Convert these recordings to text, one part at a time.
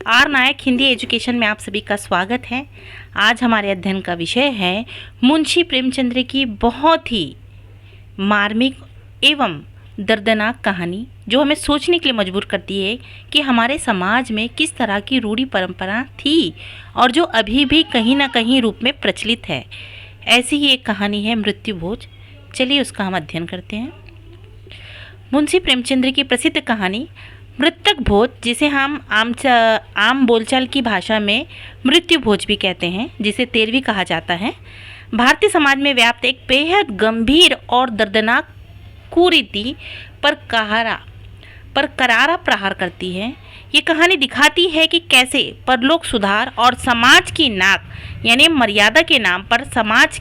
Are Nayak Hindi education में आप सभी का स्वागत है। आज हमारे अध्ययन का विषय है मुंशी प्रेमचंद्र की बहुत ही मार्मिक एवं दर्दनाक कहानी, जो हमें सोचने के लिए मजबूर करती है कि हमारे समाज में किस तरह की रूढ़ी परंपरा थी और जो अभी भी कहीं ना कहीं रूप में प्रचलित है। ऐसी ही एक कहानी है मृत्यु भोज। चलिए उसका हम अध्ययन करते हैं। मुंशी प्रेमचंद्र की प्रसिद्ध कहानी मृतक भोज, जिसे हम आम बोलचाल की भाषा में मृत्यु भोज भी कहते हैं, जिसे तेरवी कहा जाता है, भारतीय समाज में व्याप्त एक बेहद गंभीर और दर्दनाक कुरीति पर करारा प्रहार करती है। ये कहानी दिखाती है कि कैसे परलोक सुधार और समाज की नाक यानी मर्यादा के नाम पर समाज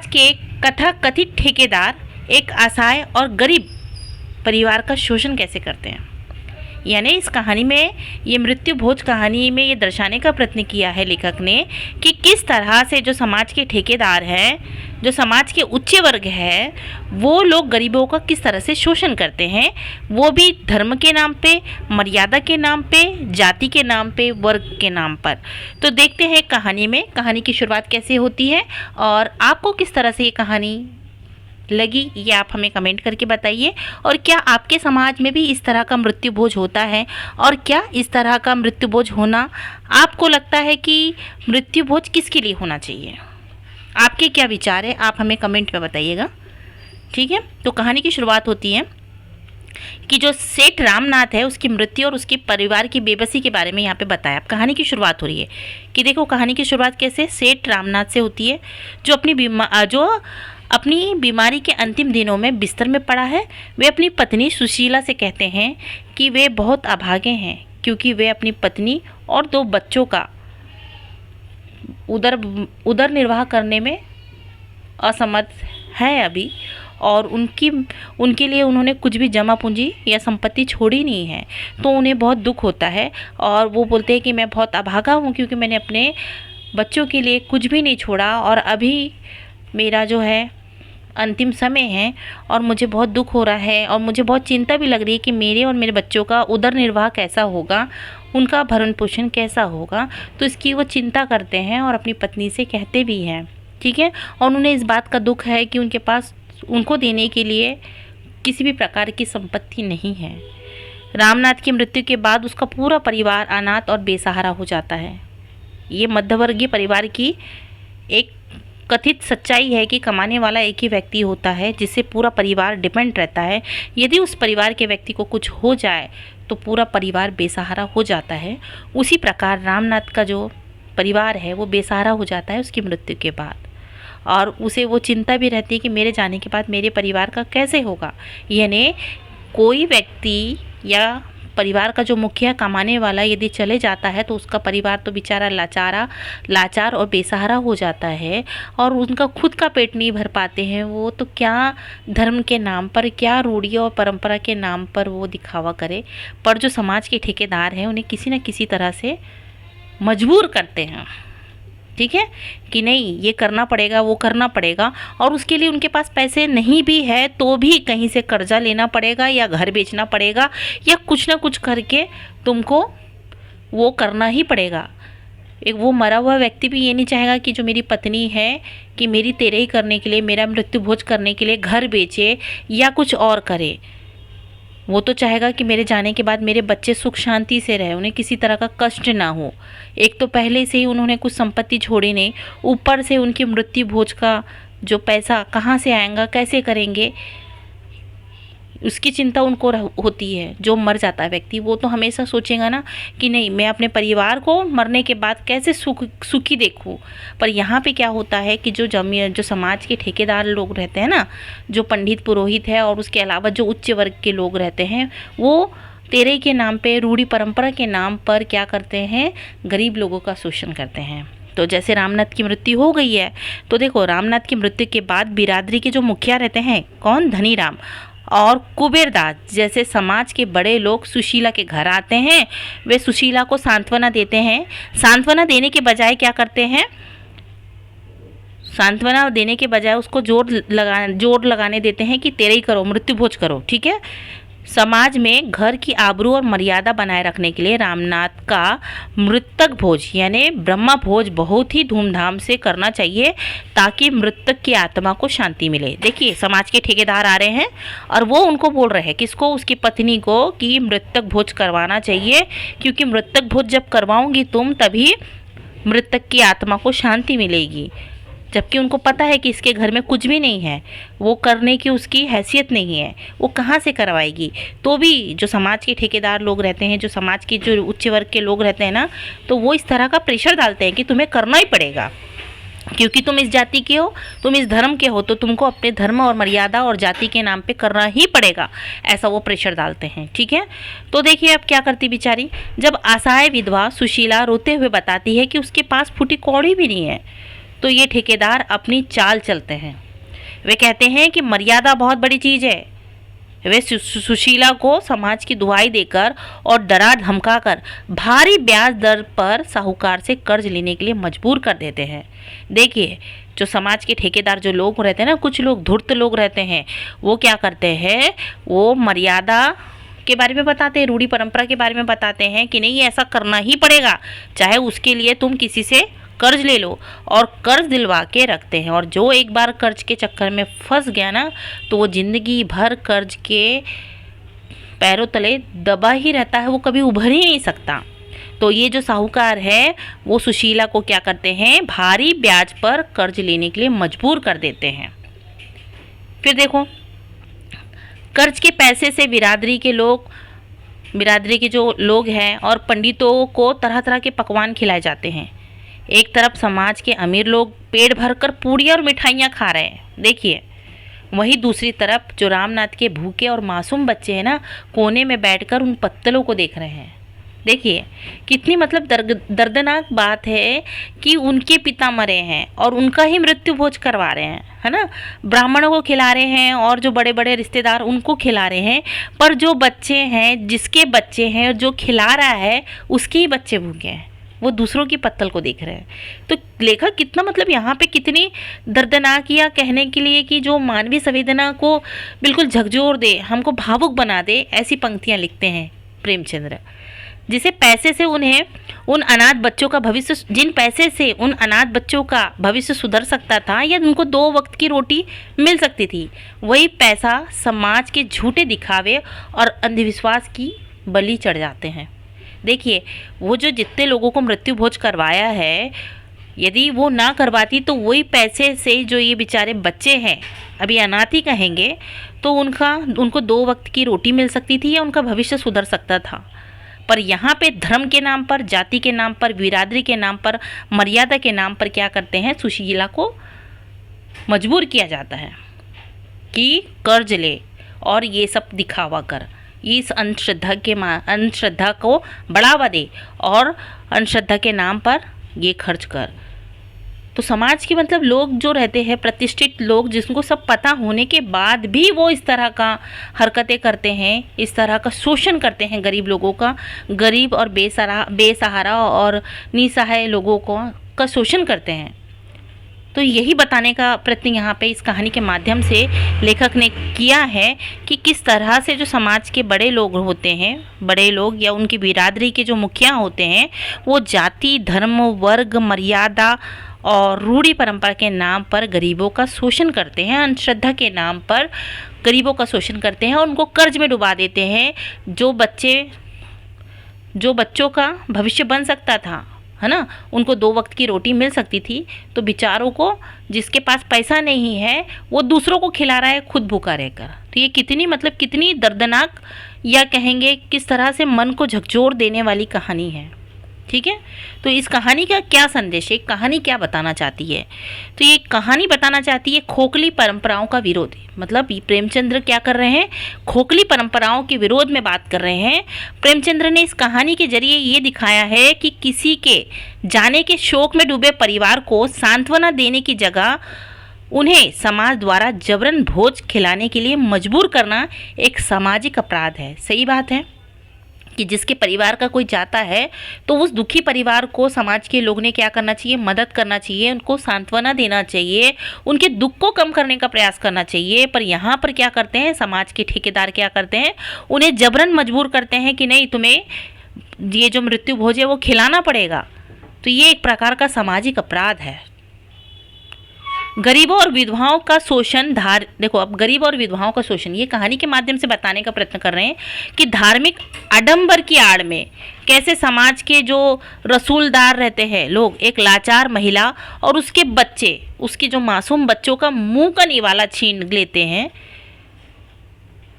के कथाकथित ठेकेदार एक असहाय और गरीब परिवार का शोषण कैसे करते हैं। यानी इस कहानी में, ये मृत्यु भोज कहानी में ये दर्शाने का प्रयत्न किया है लेखक ने कि किस तरह से जो समाज के ठेकेदार हैं, जो समाज के उच्च वर्ग है, वो लोग गरीबों का किस तरह से शोषण करते हैं, वो भी धर्म के नाम पे, मर्यादा के नाम पे, जाति के नाम पे, वर्ग के नाम पर। तो देखते हैं कहानी की शुरुआत कैसे होती है और आपको किस तरह से ये कहानी लगी, ये आप हमें कमेंट करके बताइए। और क्या आपके समाज में भी इस तरह का मृत्यु भोज होता है, और क्या इस तरह का मृत्यु भोज होना आपको लगता है कि मृत्यु भोज किसके लिए होना चाहिए? आपके क्या विचार है, आप हमें कमेंट में बताइएगा। ठीक है, तो कहानी की शुरुआत होती है कि जो सेठ रामनाथ है, उसकी मृत्यु और उसके परिवार की बेबसी के बारे में यहाँ पे बताया। अब कहानी की शुरुआत हो रही है कि देखो कहानी की शुरुआत कैसे सेठ रामनाथ से होती है, जो अपनी बीमारी के अंतिम दिनों में बिस्तर में पड़ा है। वे अपनी पत्नी सुशीला से कहते हैं कि वे बहुत अभागे हैं, क्योंकि वे अपनी पत्नी और 2 बच्चों का उदर निर्वाह करने में असमर्थ है अभी, और उनके लिए उन्होंने कुछ भी जमा पूंजी या संपत्ति छोड़ी नहीं है। तो उन्हें बहुत दुख होता है और वो बोलते हैं कि मैं बहुत अभागा हूँ, क्योंकि मैंने अपने बच्चों के लिए कुछ भी नहीं छोड़ा और अभी मेरा जो है अंतिम समय है और मुझे बहुत दुख हो रहा है और मुझे बहुत चिंता भी लग रही है कि मेरे और मेरे बच्चों का उदर निर्वाह कैसा होगा, उनका भरण पोषण कैसा होगा। तो इसकी वो चिंता करते हैं और अपनी पत्नी से कहते भी हैं। ठीक है, और उन्हें इस बात का दुख है कि उनके पास उनको देने के लिए किसी भी प्रकार की संपत्ति नहीं है। रामनाथ की मृत्यु के बाद उसका पूरा परिवार अनाथ और बेसहारा हो जाता है। ये मध्यवर्गीय परिवार की एक कथित सच्चाई है कि कमाने वाला एक ही व्यक्ति होता है, जिससे पूरा परिवार डिपेंड रहता है। यदि उस परिवार के व्यक्ति को कुछ हो जाए तो पूरा परिवार बेसहारा हो जाता है। उसी प्रकार रामनाथ का जो परिवार है वो बेसहारा हो जाता है उसकी मृत्यु के बाद, और उसे वो चिंता भी रहती है कि मेरे जाने के बाद मेरे परिवार का कैसे होगा। यानी कोई व्यक्ति या परिवार का जो मुखिया कमाने वाला यदि चले जाता है तो उसका परिवार तो बेचारा लाचार और बेसहारा हो जाता है, और उनका खुद का पेट नहीं भर पाते हैं वो, तो क्या धर्म के नाम पर, क्या रूढ़ी और परंपरा के नाम पर वो दिखावा करे। पर जो समाज के ठेकेदार हैं उन्हें किसी न किसी तरह से मजबूर करते हैं, ठीक है, कि नहीं ये करना पड़ेगा, वो करना पड़ेगा, और उसके लिए उनके पास पैसे नहीं भी है तो भी कहीं से कर्जा लेना पड़ेगा या घर बेचना पड़ेगा या कुछ ना कुछ करके तुमको वो करना ही पड़ेगा। एक वो मरा हुआ व्यक्ति भी ये नहीं चाहेगा कि जो मेरी पत्नी है कि मेरी तेरही करने के लिए, मेरा मृत्यु भोज करने के लिए घर बेचे या कुछ और करे। वो तो चाहेगा कि मेरे जाने के बाद मेरे बच्चे सुख शांति से रहे, उन्हें किसी तरह का कष्ट ना हो। एक तो पहले से ही उन्होंने कुछ संपत्ति छोड़ी नहीं, ऊपर से उनकी मृत्यु भोज का जो पैसा कहाँ से आएगा, कैसे करेंगे, उसकी चिंता उनको होती है। जो मर जाता है व्यक्ति वो तो हमेशा सोचेगा ना कि नहीं मैं अपने परिवार को मरने के बाद कैसे सुखी देखूं। पर यहाँ पे क्या होता है कि जो समाज के ठेकेदार लोग रहते हैं ना, जो पंडित पुरोहित है और उसके अलावा जो उच्च वर्ग के लोग रहते हैं, वो तेरे के नाम पे, रूढ़ी परंपरा के नाम पर क्या करते हैं, गरीब लोगों का शोषण करते हैं। तो जैसे रामनाथ की मृत्यु हो गई है, तो देखो रामनाथ की मृत्यु के बाद बिरादरी के जो मुखिया रहते हैं, कौन, धनीराम और कुबेरदास जैसे समाज के बड़े लोग सुशीला के घर आते हैं। वे सुशीला को सांत्वना देते हैं। सांत्वना देने के बजाय क्या करते हैं, सांत्वना देने के बजाय उसको जोर लगाने देते हैं कि तेरे ही करो, मृत्यु भोज करो। ठीक है, समाज में घर की आबरू और मर्यादा बनाए रखने के लिए रामनाथ का मृतक भोज यानी ब्रह्मा भोज बहुत ही धूमधाम से करना चाहिए ताकि मृतक की आत्मा को शांति मिले। देखिए समाज के ठेकेदार आ रहे हैं और वो उनको बोल रहे हैं किसको, उसकी पत्नी को, कि मृतक भोज करवाना चाहिए, क्योंकि मृतक भोज जब करवाओगी तुम तभी मृतक की आत्मा को शांति मिलेगी। जबकि उनको पता है कि इसके घर में कुछ भी नहीं है, वो करने की उसकी हैसियत नहीं है, वो कहाँ से करवाएगी। तो भी जो समाज के ठेकेदार लोग रहते हैं, जो समाज के जो उच्च वर्ग के लोग रहते हैं ना, तो वो इस तरह का प्रेशर डालते हैं कि तुम्हें करना ही पड़ेगा, क्योंकि तुम इस जाति के हो, तुम इस धर्म के हो, तो तुमको अपने धर्म और मर्यादा और जाति के नाम पे करना ही पड़ेगा, ऐसा वो प्रेशर डालते हैं। ठीक है, तो देखिए अब क्या करती बेचारी, जब असहाय विधवा सुशीला रोते हुए बताती है कि उसके पास फूटी कौड़ी भी नहीं है, तो ये ठेकेदार अपनी चाल चलते हैं। वे कहते हैं कि मर्यादा बहुत बड़ी चीज़ है। वे सुशीला को समाज की दुहाई देकर और डरा धमकाकर भारी ब्याज दर पर साहूकार से कर्ज लेने के लिए मजबूर कर देते हैं। देखिए जो समाज के ठेकेदार जो लोग रहते हैं ना, कुछ लोग धूर्त लोग रहते हैं, वो क्या करते हैं, वो मर्यादा के बारे में बताते हैं, रूढ़ी परंपरा के बारे में बताते हैं कि नहीं ऐसा करना ही पड़ेगा, चाहे उसके लिए तुम किसी से कर्ज ले लो, और कर्ज दिलवा के रखते हैं। और जो एक बार कर्ज के चक्कर में फंस गया ना, तो वो ज़िंदगी भर कर्ज के पैरों तले दबा ही रहता है, वो कभी उभर ही नहीं सकता। तो ये जो साहूकार है वो सुशीला को क्या करते हैं, भारी ब्याज पर कर्ज लेने के लिए मजबूर कर देते हैं। फिर देखो कर्ज के पैसे से बिरादरी के जो लोग हैं और पंडितों को तरह तरह के पकवान खिलाए जाते हैं। एक तरफ समाज के अमीर लोग पेट भरकर पूड़ियाँ और मिठाइयाँ खा रहे हैं, देखिए, वहीं दूसरी तरफ जो रामनाथ के भूखे और मासूम बच्चे हैं ना, कोने में बैठकर उन पत्तलों को देख रहे हैं। देखिए कितनी मतलब दर्दनाक बात है कि उनके पिता मरे हैं और उनका ही मृत्यु भोज करवा रहे हैं, है ना, ब्राह्मणों को खिला रहे हैं और जो बड़े बड़े रिश्तेदार उनको खिला रहे हैं, पर जो बच्चे हैं, जिसके बच्चे हैं, जो खिला रहा है उसके ही बच्चे भूखे हैं, वो दूसरों की पत्तल को देख रहे हैं। तो लेखक कितना मतलब यहाँ पे कितनी दर्दनाक, या कहने के लिए कि जो मानवीय संवेदना को बिल्कुल झकझोर दे, हमको भावुक बना दे, ऐसी पंक्तियाँ लिखते हैं प्रेमचंद्र। जिन पैसे से उन अनाथ बच्चों का भविष्य सुधर सकता था या उनको 2 वक्त की रोटी मिल सकती थी, वही पैसा समाज के झूठे दिखावे और अंधविश्वास की बलि चढ़ जाते हैं। देखिए वो जो जितने लोगों को मृत्यु भोज करवाया है, यदि वो ना करवाती तो वही पैसे से जो ये बेचारे बच्चे हैं, अभी अनाथ ही कहेंगे, तो उनको 2 वक्त की रोटी मिल सकती थी या उनका भविष्य सुधर सकता था। पर यहाँ पे धर्म के नाम पर, जाति के नाम पर, बिरादरी के नाम पर, मर्यादा के नाम पर क्या करते हैं, सुशीला को मजबूर किया जाता है कि कर्ज ले और ये सब दिखावा कर, इस अंधश्रद्धा को बढ़ावा दे और अंधश्रद्धा के नाम पर ये खर्च कर। तो समाज के मतलब लोग जो रहते हैं, प्रतिष्ठित लोग, जिनको सब पता होने के बाद भी वो इस तरह का हरकतें करते हैं, इस तरह का शोषण करते हैं गरीब लोगों का, गरीब और बेसहारा और निसहाय लोगों का शोषण करते हैं। तो यही बताने का प्रयत्न यहाँ पे इस कहानी के माध्यम से लेखक ने किया है कि किस तरह से जो समाज के बड़े लोग होते हैं, बड़े लोग या उनकी बिरादरी के जो मुखिया होते हैं, वो जाति, धर्म, वर्ग, मर्यादा और रूढ़ी परंपरा के नाम पर गरीबों का शोषण करते हैं, अंधश्रद्धा के नाम पर गरीबों का शोषण करते हैं और उनको कर्ज में डुबा देते हैं। जो बच्चों का भविष्य बन सकता था, है ना, उनको 2 वक्त की रोटी मिल सकती थी, तो बेचारों को, जिसके पास पैसा नहीं है, वो दूसरों को खिला रहा है खुद भूखा रहकर। तो ये कितनी दर्दनाक, या कहेंगे किस तरह से मन को झकझोर देने वाली कहानी है। ठीक है, तो इस कहानी का क्या संदेश है, कहानी क्या बताना चाहती है, तो ये कहानी बताना चाहती है खोखली परंपराओं का विरोध। मतलब प्रेमचंद्र क्या कर रहे हैं, खोखली परंपराओं के विरोध में बात कर रहे हैं। प्रेमचंद्र ने इस कहानी के जरिए ये दिखाया है कि किसी के जाने के शोक में डूबे परिवार को सांत्वना देने की जगह उन्हें समाज द्वारा जबरन भोज खिलाने के लिए मजबूर करना एक सामाजिक अपराध है। सही बात है, कि जिसके परिवार का कोई जाता है तो उस दुखी परिवार को समाज के लोग ने क्या करना चाहिए, मदद करना चाहिए, उनको सांत्वना देना चाहिए, उनके दुख को कम करने का प्रयास करना चाहिए। पर यहाँ पर क्या करते हैं, समाज के ठेकेदार क्या करते हैं, उन्हें जबरन मजबूर करते हैं कि नहीं, तुम्हें ये जो मृत्यु भोज है वो खिलाना पड़ेगा। तो ये एक प्रकार का सामाजिक अपराध है। गरीबों और विधवाओं का शोषण देखो, अब गरीब और विधवाओं का शोषण ये कहानी के माध्यम से बताने का प्रयत्न कर रहे हैं कि धार्मिक आडंबर की आड़ में कैसे समाज के जो रसूलदार रहते हैं लोग, एक लाचार महिला और उसके बच्चे, उसके जो मासूम बच्चों का मुंह का निवाला छीन लेते हैं।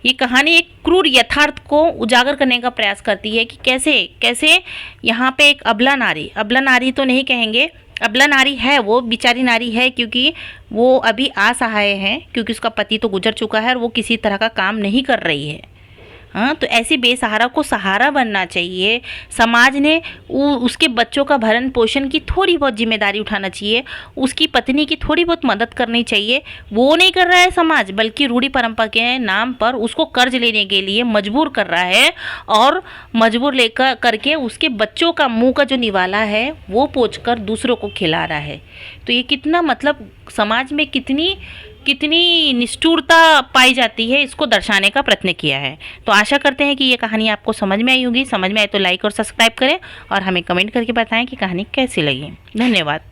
ये कहानी एक क्रूर यथार्थ को उजागर करने का प्रयास करती है कि कैसे कैसे यहाँ पे एक अबला नारी तो नहीं कहेंगे, अबला नारी है, वो बेचारी नारी है, क्योंकि वो अभी असहाय है, क्योंकि उसका पति तो गुजर चुका है और वो किसी तरह का काम नहीं कर रही है। हाँ, तो ऐसी बेसहारा को सहारा बनना चाहिए। समाज ने उसके बच्चों का भरण पोषण की थोड़ी बहुत जिम्मेदारी उठाना चाहिए, उसकी पत्नी की थोड़ी बहुत मदद करनी चाहिए। वो नहीं कर रहा है समाज, बल्कि रूढ़ी परंपरा के नाम पर उसको कर्ज लेने के लिए मजबूर कर रहा है और मजबूर लेकर करके उसके बच्चों का मुंह का जो निवाला है वो पोंछकर दूसरों को खिला रहा है। तो ये कितना, मतलब समाज में कितनी निष्ठुरता पाई जाती है, इसको दर्शाने का प्रयत्न किया है। तो आशा करते हैं कि ये कहानी आपको समझ में आई होगी। समझ में आए तो लाइक और सब्सक्राइब करें और हमें कमेंट करके बताएं कि कहानी कैसी लगी। धन्यवाद।